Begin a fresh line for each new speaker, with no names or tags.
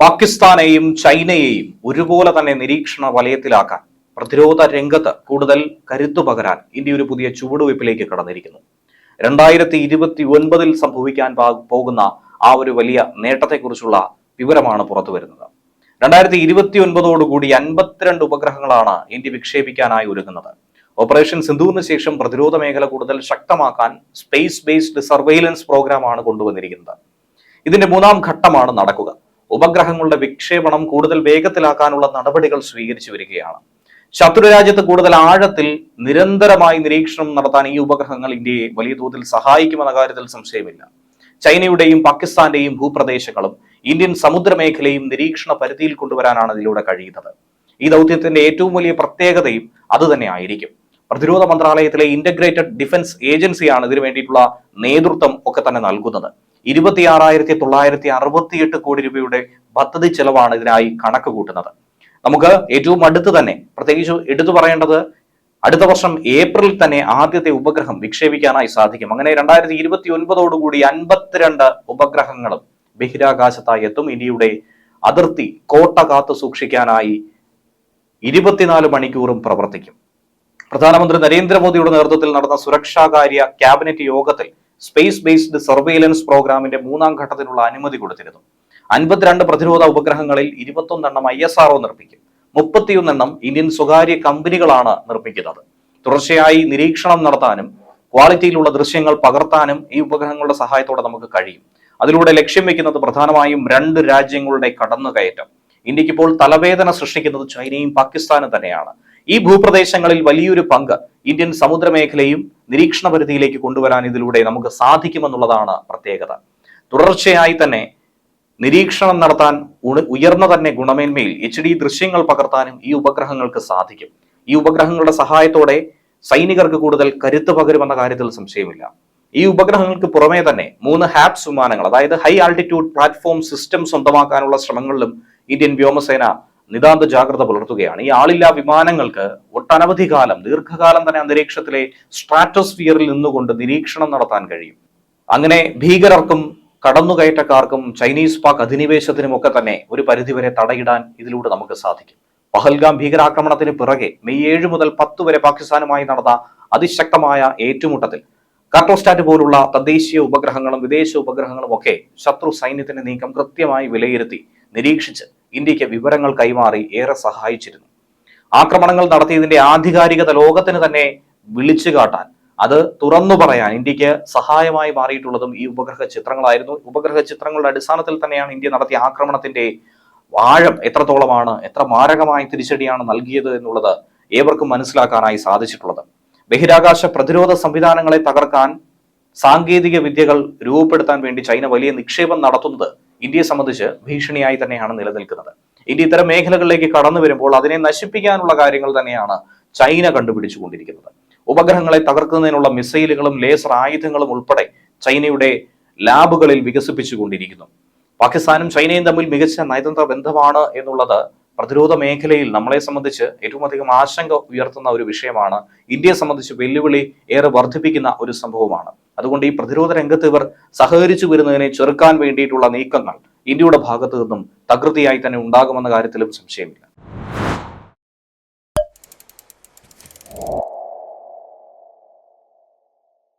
പാകിസ്ഥാനെയും ചൈനയെയും ഒരുപോലെ തന്നെ നിരീക്ഷണ വലയത്തിലാക്കാൻ പ്രതിരോധ രംഗത്ത് കൂടുതൽ കരുത്തു പകരാൻ ഇന്ത്യ ഒരു പുതിയ ചുവടുവയ്പിലേക്ക് കടന്നിരിക്കുന്നു. 2029 സംഭവിക്കാൻ പോകുന്ന ആ ഒരു വലിയ നേട്ടത്തെക്കുറിച്ചുള്ള വിവരമാണ് പുറത്തു വരുന്നത്. 2029ഓടുകൂടി 52 ഉപഗ്രഹങ്ങളാണ് ഇന്ത്യ വിക്ഷേപിക്കാനായി ഒരുങ്ങുന്നത്. ഓപ്പറേഷൻ സിന്ദൂറിന് ശേഷം പ്രതിരോധ മേഖല കൂടുതൽ ശക്തമാക്കാൻ സ്പേസ് ബേസ്ഡ് സർവൈലൻസ് പ്രോഗ്രാമാണ് കൊണ്ടുവന്നിരിക്കുന്നത്. ഇതിന്റെ 3ാം ഘട്ടമാണ് നടക്കുക. ഉപഗ്രഹങ്ങളുടെ വിക്ഷേപണം കൂടുതൽ വേഗത്തിലാക്കാനുള്ള നടപടികൾ സ്വീകരിച്ചു വരികയാണ്. ശത്രുരാജ്യത്ത് കൂടുതൽ ആഴത്തിൽ നിരന്തരമായി നിരീക്ഷണം നടത്താൻ ഈ ഉപഗ്രഹങ്ങൾ ഇന്ത്യയെ വലിയ തോതിൽ സഹായിക്കുമെന്ന കാര്യത്തിൽ സംശയമില്ല. ചൈനയുടെയും പാകിസ്ഥാന്റെയും ഭൂപ്രദേശങ്ങളും ഇന്ത്യൻ സമുദ്രമേഖലയും നിരീക്ഷണ പരിധിയിൽ കൊണ്ടുവരാനാണ് ഇതിലൂടെ കഴിയുന്നത്. ഈ ദൗത്യത്തിന്റെ ഏറ്റവും വലിയ പ്രത്യേകതയും അതുതന്നെ ആയിരിക്കും. പ്രതിരോധ മന്ത്രാലയത്തിലെ ഇന്റഗ്രേറ്റഡ് ഡിഫൻസ് ഏജൻസിയാണ് ഇതിനു വേണ്ടിയിട്ടുള്ള നേതൃത്വം ഒക്കെ തന്നെ നൽകുന്നത്. 26,968 കോടി രൂപയുടെ പദ്ധതി ചെലവാണ് ഇതിനായി കണക്ക് കൂട്ടുന്നത്. നമുക്ക് ഏറ്റവും അടുത്ത് തന്നെ പ്രത്യേകിച്ച് എടുത്തു പറയേണ്ടത് അടുത്ത വർഷം ഏപ്രിലിൽ തന്നെ ആദ്യത്തെ ഉപഗ്രഹം വിക്ഷേപിക്കാനായി സാധിക്കും. അങ്ങനെ 2029ഓടുകൂടി 52 ഉപഗ്രഹങ്ങളും ബഹിരാകാശത്തായി എത്തും. ഇന്ത്യയുടെ അതിർത്തി കോട്ട കാത്തു സൂക്ഷിക്കാനായി 24 മണിക്കൂറും പ്രവർത്തിക്കും. പ്രധാനമന്ത്രി നരേന്ദ്രമോദിയുടെ നേതൃത്വത്തിൽ നടന്ന സുരക്ഷാകാര്യ ക്യാബിനറ്റ് യോഗത്തിൽ സ്പേസ് ബേസ്ഡ് സർവൈലൻസ് പ്രോഗ്രാമിന്റെ 3ാം ഘട്ടത്തിനുള്ള അനുമതി കൊടുത്തിരുന്നു. 52 പ്രതിരോധ ഉപഗ്രഹങ്ങളിൽ 21 എണ്ണം ISRO നിർമ്മിക്കും. 31 എണ്ണം ഇന്ത്യൻ സ്വകാര്യ കമ്പനികളാണ് നിർമ്മിക്കുന്നത്. തുടർച്ചയായി നിരീക്ഷണം നടത്താനും ക്വാളിറ്റിയിലുള്ള ദൃശ്യങ്ങൾ പകർത്താനും ഈ ഉപഗ്രഹങ്ങളുടെ സഹായത്തോടെ നമുക്ക് കഴിയും. അതിലൂടെ ലക്ഷ്യം വെക്കുന്നത് പ്രധാനമായും 2 രാജ്യങ്ങളുടെ കടന്നുകയറ്റം. ഇന്ത്യക്ക് ഇപ്പോൾ തലവേദന സൃഷ്ടിക്കുന്നത് ചൈനയും പാകിസ്ഥാനും തന്നെയാണ്. ഈ ഭൂപ്രദേശങ്ങളിൽ വലിയൊരു പങ്ക് ഇന്ത്യൻ സമുദ്രമേഖലയും നിരീക്ഷണ പരിധിയിലേക്ക് കൊണ്ടുവരാൻ ഇതിലൂടെ നമുക്ക് സാധിക്കുമെന്നുള്ളതാണ് പ്രത്യേകത. തുടർച്ചയായി തന്നെ നിരീക്ഷണം നടത്താൻ ഉയർന്ന തന്നെ ഗുണമേന്മയിൽ HD ദൃശ്യങ്ങൾ പകർത്താനും ഈ ഉപഗ്രഹങ്ങൾക്ക് സാധിക്കും. ഈ ഉപഗ്രഹങ്ങളുടെ സഹായത്തോടെ സൈനികർക്ക് കൂടുതൽ കരുത്ത് പകരുമെന്ന കാര്യത്തിൽ സംശയമില്ല. ഈ ഉപഗ്രഹങ്ങൾക്ക് പുറമേ തന്നെ 3 ഹാപ്സ് വിമാനങ്ങൾ, അതായത് ഹൈ ആൾട്ടിറ്റ്യൂഡ് പ്ലാറ്റ്ഫോം സിസ്റ്റം സ്വന്തമാക്കാനുള്ള ശ്രമങ്ങളിലും ഇന്ത്യൻ വ്യോമസേന നിതാന്ത ജാഗ്രത പുലർത്തുകയാണ്. ഈ ആളില്ലാ വിമാനങ്ങൾക്ക് ഒട്ടനവധി കാലം, ദീർഘകാലം തന്നെ അന്തരീക്ഷത്തിലെ സ്ട്രാറ്റോസ്ഫിയറിൽ നിന്നുകൊണ്ട് നിരീക്ഷണം നടത്താൻ കഴിയും. അങ്ങനെ ഭീകരർക്കും കടന്നുകയറ്റക്കാർക്കും ചൈനീസ് പാക് അധിനിവേശത്തിനും ഒക്കെ തന്നെ ഒരു പരിധിവരെ തടയിടാൻ ഇതിലൂടെ നമുക്ക് സാധിക്കും. പഹൽഗാം ഭീകരാക്രമണത്തിന് പിറകെ മെയ് 7 മുതൽ 10 വരെ പാകിസ്ഥാനുമായി നടന്ന അതിശക്തമായ ഏറ്റുമുട്ടത്തിൽ കാർട്ടോസ്റ്റാറ്റ് പോലുള്ള തദ്ദേശീയ ഉപഗ്രഹങ്ങളും വിദേശ ഉപഗ്രഹങ്ങളും ഒക്കെ ശത്രു സൈന്യത്തിന്റെ നീക്കം കൃത്യമായി വിലയിരുത്തി നിരീക്ഷിച്ച് ഇന്ത്യക്ക് വിവരങ്ങൾ കൈമാറി ഏറെ സഹായിച്ചിരുന്നു. ആക്രമണങ്ങൾ നടത്തിയതിന്റെ ആധികാരികത ലോകത്തിന് തന്നെ വിളിച്ചു കാട്ടാൻ, അത് തുറന്നു പറയാൻ ഇന്ത്യക്ക് സഹായമായി മാറിയിട്ടുള്ളതും ഈ ഉപഗ്രഹ ചിത്രങ്ങളായിരുന്നു. ഉപഗ്രഹ ചിത്രങ്ങളുടെ അടിസ്ഥാനത്തിൽ തന്നെയാണ് ഇന്ത്യ നടത്തിയ ആക്രമണത്തിന്റെ ആഴം എത്രത്തോളമാണ്, എത്ര മാരകമായ തിരിച്ചടിയാണ് നൽകിയത് എന്നുള്ളത് ഏവർക്കും മനസ്സിലാക്കാനായി സാധിച്ചിട്ടുള്ളത്. ബഹിരാകാശ പ്രതിരോധ സംവിധാനങ്ങളെ തകർക്കാൻ സാങ്കേതിക വിദ്യകൾ രൂപപ്പെടുത്താൻ വേണ്ടി ചൈന വലിയ നിക്ഷേപം നടത്തുന്നത് ഇന്ത്യയെ സംബന്ധിച്ച് ഭീഷണിയായി തന്നെയാണ് നിലനിൽക്കുന്നത്. ഇന്ത്യ ഇത്തരം മേഖലകളിലേക്ക് കടന്നു വരുമ്പോൾ അതിനെ നശിപ്പിക്കാനുള്ള കാര്യങ്ങൾ തന്നെയാണ് ചൈന കണ്ടുപിടിച്ചുകൊണ്ടിരിക്കുന്നത്. ഉപഗ്രഹങ്ങളെ തകർക്കുന്നതിനുള്ള മിസൈലുകളും ലേസർ ആയുധങ്ങളും ഉൾപ്പെടെ ചൈനയുടെ ലാബുകളിൽ വികസിപ്പിച്ചുകൊണ്ടിരിക്കുന്നു. പാകിസ്ഥാനും ചൈനയും തമ്മിൽ മികച്ച നയതന്ത്ര ബന്ധമാണ് എന്നുള്ളത് പ്രതിരോധ മേഖലയിൽ നമ്മളെ സംബന്ധിച്ച് ഏറ്റവും അധികം ആശങ്ക ഉയർത്തുന്ന ഒരു വിഷയമാണ്. ഇന്ത്യയെ സംബന്ധിച്ച് വെല്ലുവിളി ഏറെ വർദ്ധിപ്പിക്കുന്ന ഒരു സംഭവമാണ്. അതുകൊണ്ട് ഈ പ്രതിരോധ രംഗത്ത് ഇവർ സഹകരിച്ചു വരുന്നതിനെ ചെറുക്കാൻ വേണ്ടിയിട്ടുള്ള നീക്കങ്ങൾ ഇന്ത്യയുടെ ഭാഗത്തു നിന്നും തകൃതിയായി തന്നെ ഉണ്ടാകുമെന്ന കാര്യത്തിലും സംശയമില്ല.